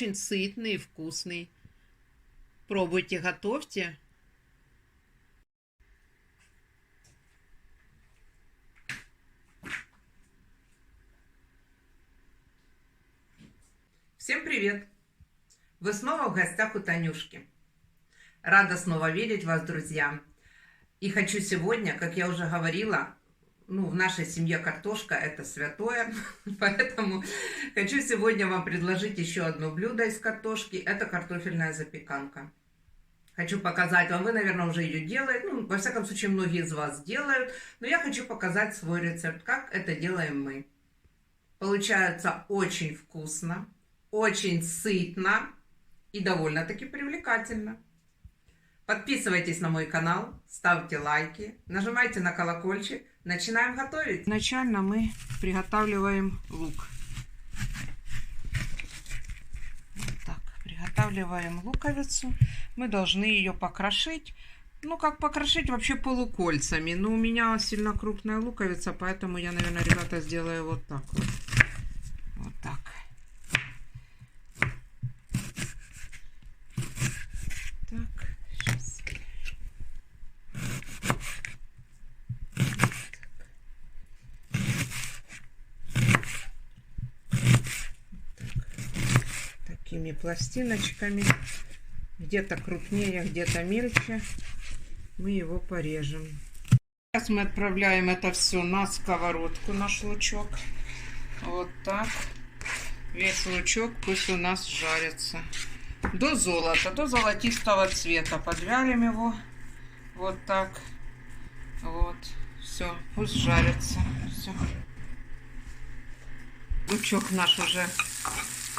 Очень сытный и вкусный. Пробуйте, готовьте. Всем привет! Вы снова в гостях у Танюшки. Рада снова видеть вас, друзья. И хочу сегодня, как я уже говорила, в нашей семье картошка это святое, поэтому хочу сегодня вам предложить еще одно блюдо из картошки. Это картофельная запеканка. Хочу показать вам, вы, наверное, уже ее делаете, во всяком случае, многие из вас делают, но я хочу показать свой рецепт, как это делаем мы. Получается очень вкусно, очень сытно и довольно-таки привлекательно. Подписывайтесь на мой канал, ставьте лайки, нажимайте на колокольчик. Начинаем готовить. Изначально мы приготавливаем лук. Вот так, приготавливаем луковицу. Мы должны ее покрошить. Как покрошить вообще полукольцами. Но у меня сильно крупная луковица, поэтому я, наверное, ребята, сделаю вот так вот. Вот так. Так, сейчас. Такими пластиночками. Где-то крупнее, где-то мельче. Мы его порежем. Сейчас мы отправляем это все на сковородку, наш лучок. Вот так. Весь лучок пусть у нас жарится. До золота, до золотистого цвета. Подвялим его. Вот так. Вот. Все, пусть жарится. Все. Лучок наш уже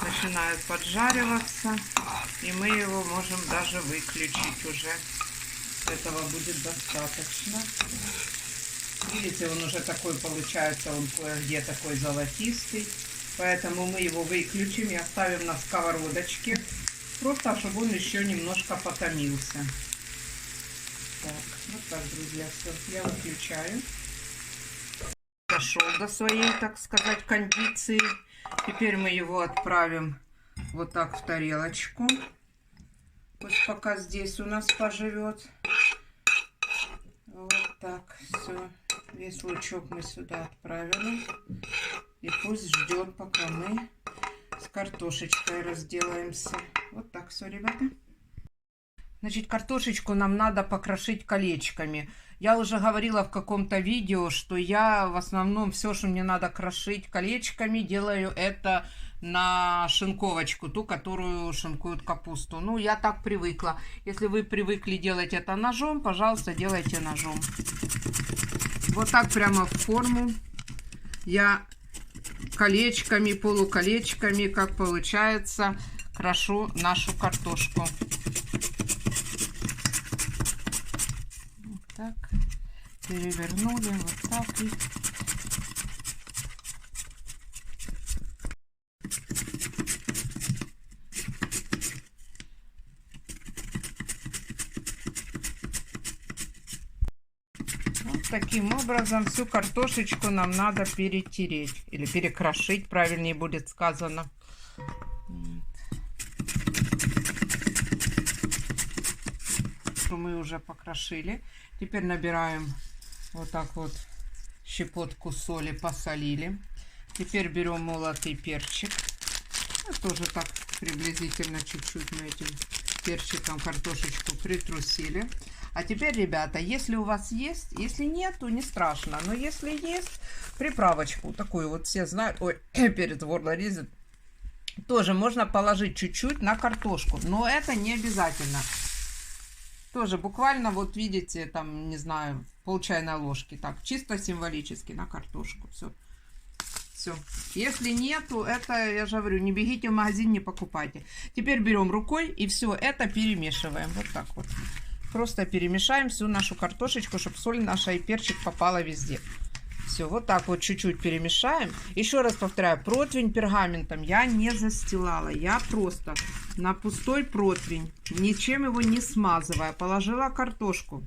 начинает поджариваться. И мы его можем даже выключить уже. Этого будет достаточно. Видите, он уже такой получается, он кое-где такой золотистый. Поэтому мы его выключим и оставим на сковородочке. Просто, чтобы он еще немножко потомился. Так, вот так, друзья, все. Я выключаю. Дошел до своей, так сказать, кондиции. Теперь мы его отправим вот так в тарелочку. Пусть пока здесь у нас поживет. Вот так, все. Весь лучок мы сюда отправили. И пусть ждет, пока мы с картошечкой разделаемся. Вот так все, ребята. Значит, картошечку нам надо покрошить колечками. Я уже говорила в каком-то видео, что я в основном все, что мне надо крошить колечками, делаю это на шинковочку, ту, которую шинкуют капусту. Я так привыкла. Если вы привыкли делать это ножом, пожалуйста, делайте ножом. Вот так прямо в форму я колечками, полуколечками, как получается, крошу нашу картошку. Вот так. Перевернули, вот так. И вот таким образом всю картошечку нам надо перетереть. Или перекрошить, правильнее будет сказано. Мы уже покрошили. Теперь набираем вот так вот щепотку соли, посолили. Теперь берем молотый перчик. Тоже так приблизительно чуть-чуть мы этим перчиком картошечку притрусили. А теперь, ребята, если у вас есть, если нет, то не страшно. Но если есть, приправочку такую вот все знают. Ой, перец в горло лезет. Тоже можно положить чуть-чуть на картошку. Но это не обязательно. Тоже буквально, вот видите, там, не знаю, пол чайной ложки. Так, чисто символически на картошку. Все. Все. Если нету, это, я же говорю, не бегите в магазин, не покупайте. Теперь берем рукой и все это перемешиваем. Вот так вот. Просто перемешаем всю нашу картошечку, чтобы соль наша и перчик попала везде. Все, вот так вот чуть-чуть перемешаем. Еще раз повторяю, противень пергаментом я не застилала. Я просто на пустой противень, ничем его не смазывая, положила картошку.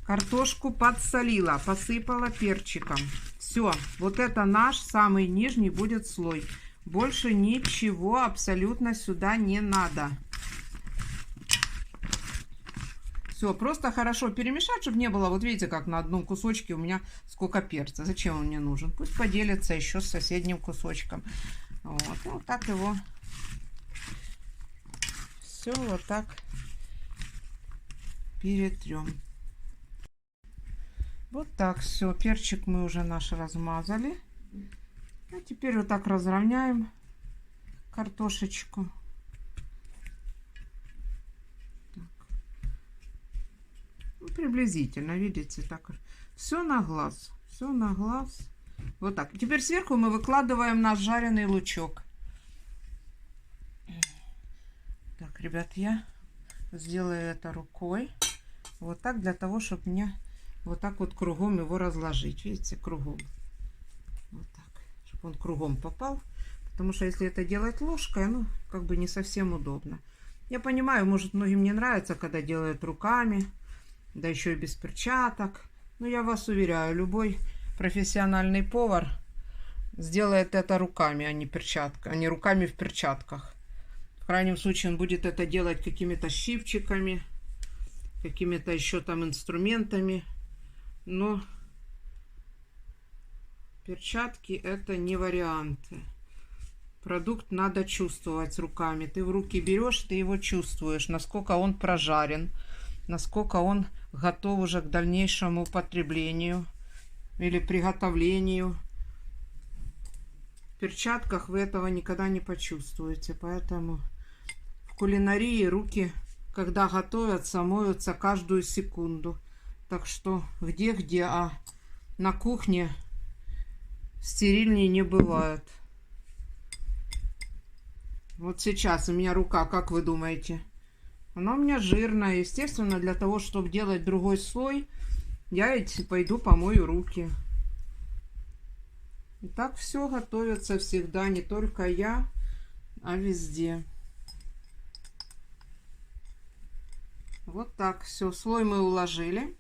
Картошку подсолила, посыпала перчиком. Все, вот это наш самый нижний будет слой. Больше ничего абсолютно сюда не надо. Все, просто хорошо перемешать, чтобы не было, вот видите, как на одном кусочке у меня сколько перца. Зачем он мне нужен? Пусть поделится еще с соседним кусочком. Вот, вот так его все вот так перетрем. Вот так, все, перчик мы уже наш размазали. А теперь вот так разровняем картошечку. Так. Ну, приблизительно, видите, так. Все на глаз, все на глаз. Вот так. Теперь сверху мы выкладываем наш жареный лучок. Так, ребят, я сделаю это рукой. Вот так, для того, чтобы мне вот так вот кругом его разложить. Видите, кругом. Вот так, чтобы он кругом попал. Потому что если это делать ложкой, ну, как бы не совсем удобно. Я понимаю, может, многим не нравится, когда делают руками, да еще и без перчаток. Но я вас уверяю, любой профессиональный повар сделает это руками, а не руками в перчатках. В крайнем случае он будет это делать какими-то щипчиками, какими-то еще там инструментами. Но перчатки это не варианты. Продукт надо чувствовать руками. Ты в руки берешь, ты его чувствуешь, насколько он прожарен, насколько он готов уже к дальнейшему употреблению или приготовлению. В перчатках вы этого никогда не почувствуете, поэтому в кулинарии руки, когда готовятся, моются каждую секунду. Так что где-где, а на кухне стерильнее не бывает. Вот сейчас у меня рука, как вы думаете? Она у меня жирная. Естественно, для того, чтобы делать другой слой, я пойду помою руки. И так все готовится всегда, не только я, а везде. Вот так, все, слой мы уложили.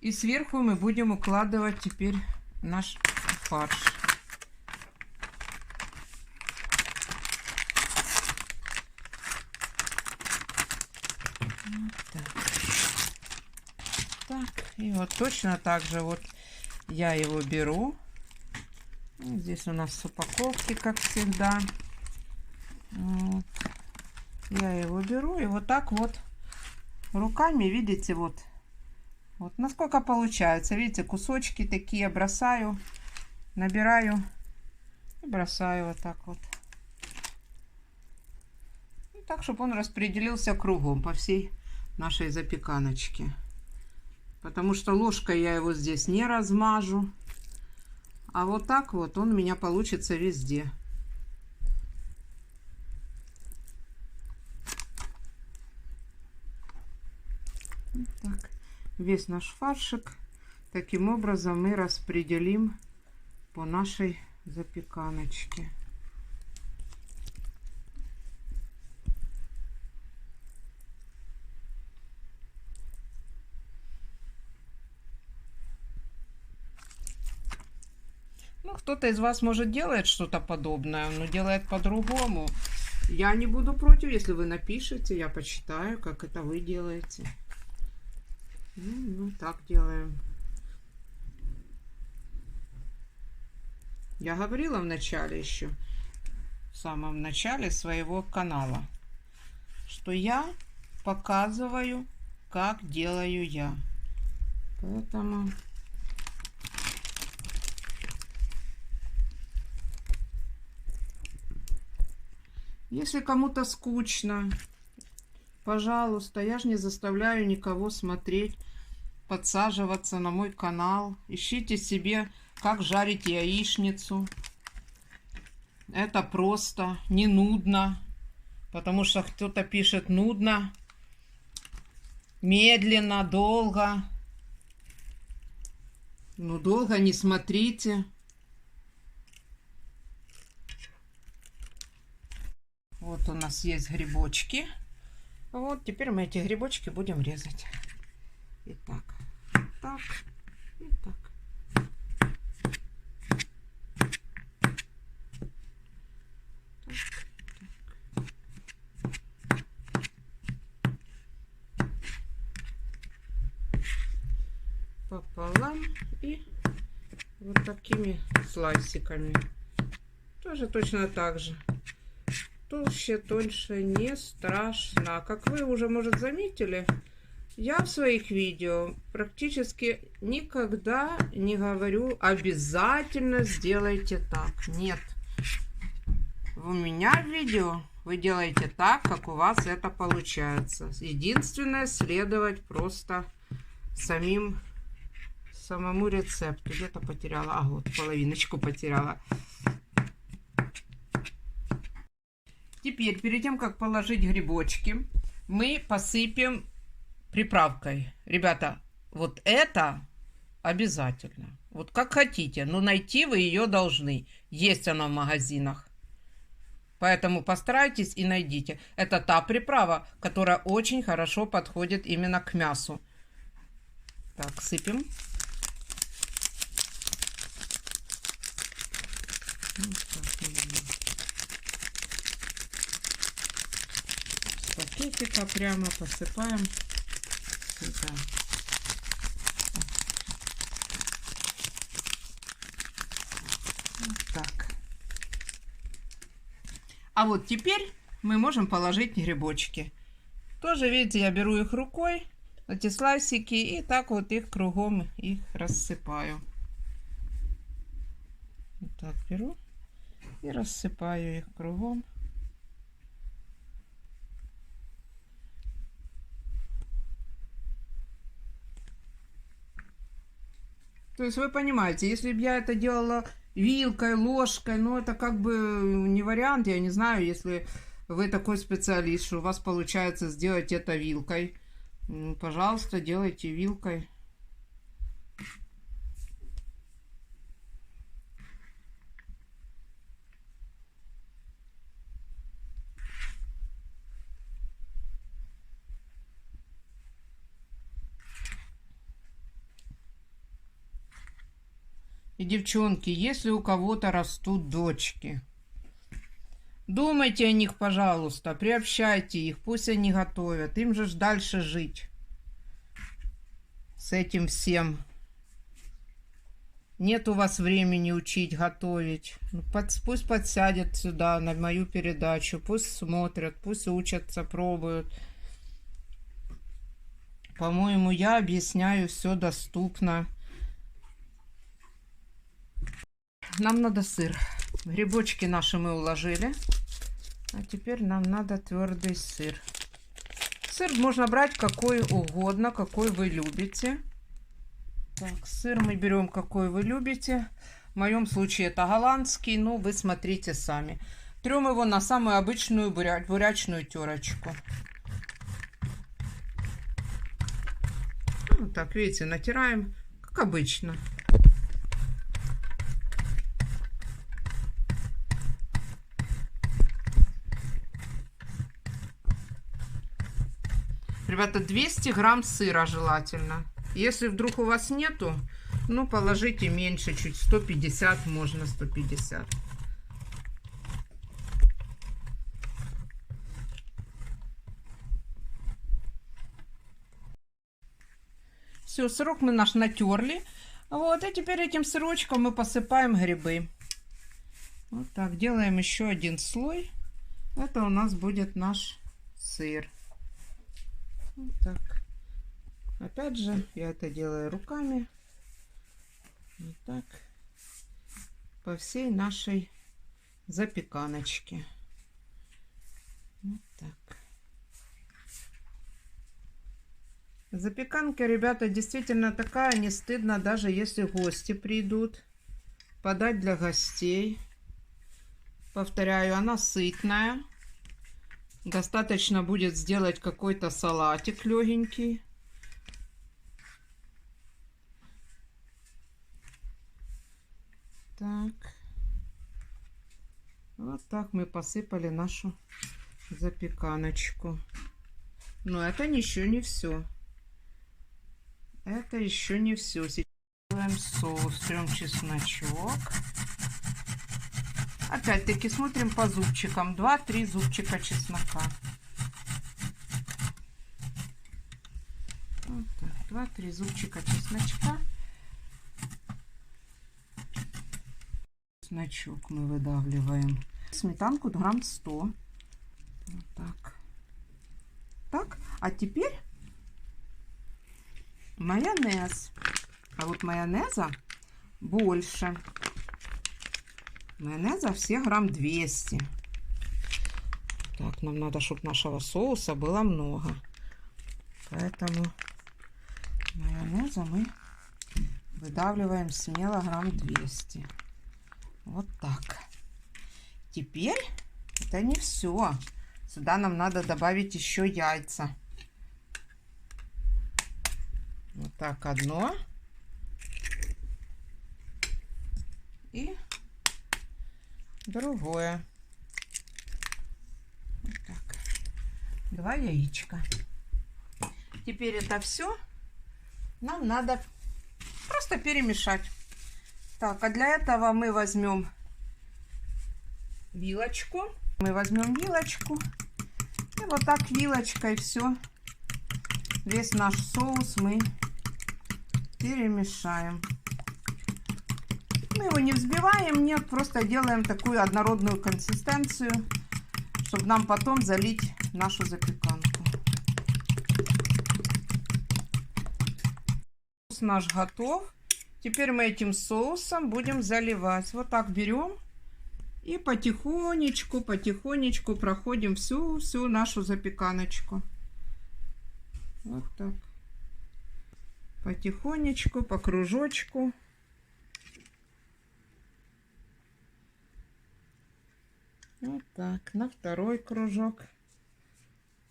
И сверху мы будем укладывать теперь наш фарш. Вот так. Так, и вот точно так же вот я его беру. Здесь у нас упаковки, как всегда. Вот. Я его беру и вот так вот руками, видите, вот насколько получается. Видите, кусочки такие бросаю, набираю и бросаю вот так вот. И так, чтобы он распределился кругом по всей нашей запеканочке. Потому что ложкой я его здесь не размажу. А вот так вот он у меня получится везде. Так, весь наш фаршик таким образом мы распределим по нашей запеканочке. Ну, кто-то из вас, может, делает что-то подобное, но делает по-другому. Я не буду против, если вы напишите, я почитаю, как это вы делаете. Ну, так делаем. Я говорила в начале еще, в самом начале своего канала, что я показываю, как делаю я. Поэтому... Если кому-то скучно, пожалуйста, я же не заставляю никого смотреть, подсаживаться на мой канал. Ищите себе, как жарить яичницу. Это просто, не нудно, потому что кто-то пишет нудно, медленно, долго. Ну, долго не смотрите. Вот у нас есть грибочки. Вот, теперь мы эти грибочки будем резать. Итак, так и так. И вот такими слайсиками. Тоже точно так же. Толще, тоньше, не страшно. Как вы уже, может, заметили, я в своих видео практически никогда не говорю обязательно сделайте так. Нет. У меня в видео вы делаете так, как у вас это получается. Единственное, следовать просто самому рецепту. Где-то потеряла. А, вот половиночку потеряла. Теперь, перед тем, как положить грибочки, мы посыпем приправкой. Ребята, вот это обязательно. Вот как хотите, но найти вы ее должны. Есть она в магазинах. Поэтому постарайтесь и найдите. Это та приправа, которая очень хорошо подходит именно к мясу. Так, сыпем. С пакетика прямо посыпаем сюда. Вот так. А вот теперь мы можем положить грибочки. Тоже, видите, я беру их рукой, эти слайсики, и так вот их кругом их рассыпаю. Вот так беру и рассыпаю их кругом. То есть вы понимаете, если бы я это делала вилкой, ложкой, ну это как бы не вариант. Я не знаю, если вы такой специалист, что у вас получается сделать это вилкой. Пожалуйста, делайте вилкой. И, девчонки, если у кого-то растут дочки, думайте о них, пожалуйста, приобщайте их, пусть они готовят. Им же дальше жить с этим всем. Нет у вас времени учить готовить. Пусть подсядет сюда, на мою передачу, пусть смотрят, пусть учатся, пробуют. По-моему, я объясняю все доступно. Нам надо сыр. Грибочки наши мы уложили. А теперь нам надо твердый сыр. Сыр можно брать какой угодно, какой вы любите. Так, сыр мы берем какой вы любите. В моем случае это голландский, но вы смотрите сами. Трем его на самую обычную бурячную терочку. Вот так, видите, натираем, как обычно. Ребята, 200 грамм сыра желательно. Если вдруг у вас нету, ну, положите меньше, чуть 150, можно 150. Все, сырок мы наш натерли. Вот, и теперь этим сырочком мы посыпаем грибы. Вот так, делаем еще один слой. Это у нас будет наш сыр. Вот так. Опять же, я это делаю руками. Вот так. По всей нашей запеканочке. Вот так. Запеканка, ребята, действительно такая, не стыдно, даже если гости придут. Подать для гостей. Повторяю, она сытная. Достаточно будет сделать какой-то салатик легенький. Так. Вот так мы посыпали нашу запеканочку. Но это еще не все. Это еще не все. Сейчас делаем соус. Трем чесночок. Опять-таки смотрим по зубчикам. 2-3 зубчика чеснока. Вот так. 2-3 зубчика чесночка. Чесночок мы выдавливаем. Сметанку грамм 100. Вот так. Так, а теперь майонез. А вот майонеза больше. Майонеза все грамм 200. Так, нам надо, чтобы нашего соуса было много. Поэтому майонеза мы выдавливаем смело грамм 200. Вот так. Теперь это не все. Сюда нам надо добавить еще яйца. Вот так одно. И другое. Вот так. 2 яичка. Теперь это все нам надо просто перемешать. Так, а для этого мы возьмем вилочку. Мы возьмем вилочку. И вот так вилочкой все. Весь наш соус мы перемешаем. Мы его не взбиваем, нет, просто делаем такую однородную консистенцию, чтобы нам потом залить нашу запеканку. Соус наш готов. Теперь мы этим соусом будем заливать. Вот так берем и потихонечку проходим всю нашу запеканочку. Вот так. Потихонечку, по кружочку. Вот так, на второй кружок.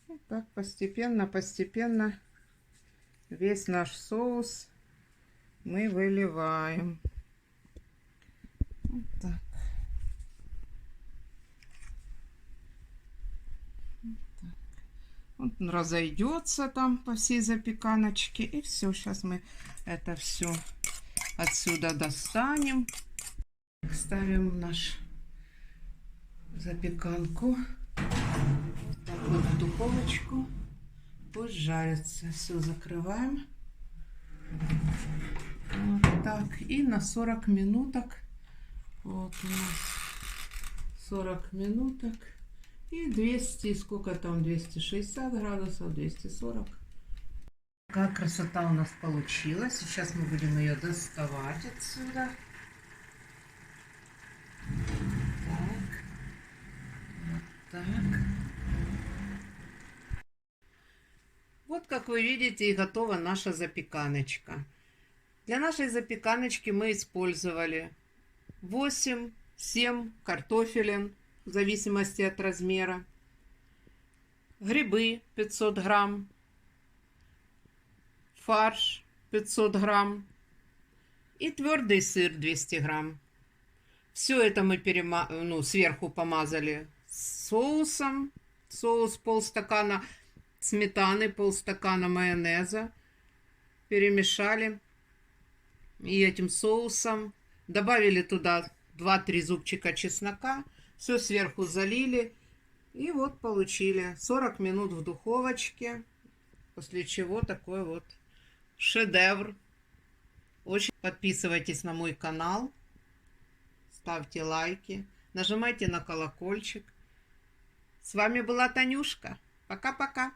Вот так постепенно весь наш соус мы выливаем. Вот так. Вот так. Он разойдется там по всей запеканочке. И все, сейчас мы это все отсюда достанем. Ставим в наш запеканку. Вот так вот в духовочку. Пусть жарится. Все закрываем. Вот так. И на 40 минуток. Вот у нас 40 минуток. И 200, сколько там, 260 градусов, 240. Какая красота у нас получилась. Сейчас мы будем ее доставать отсюда. Так. Вот так. Вот, как вы видите, и готова наша запеканочка. Для нашей запеканочки мы использовали 8-7 картофелин, в зависимости от размера, грибы 500 грамм, фарш 500 грамм и твердый сыр 200 грамм. Все это мы сверху помазали соусом. Соус полстакана сметаны, полстакана майонеза. Перемешали. И этим соусом добавили туда 2-3 зубчика чеснока. Все сверху залили. И вот получили 40 минут в духовочке. После чего такой вот шедевр. Очень подписывайтесь на мой канал. Ставьте лайки. Нажимайте на колокольчик. С вами была Танюшка. Пока-пока.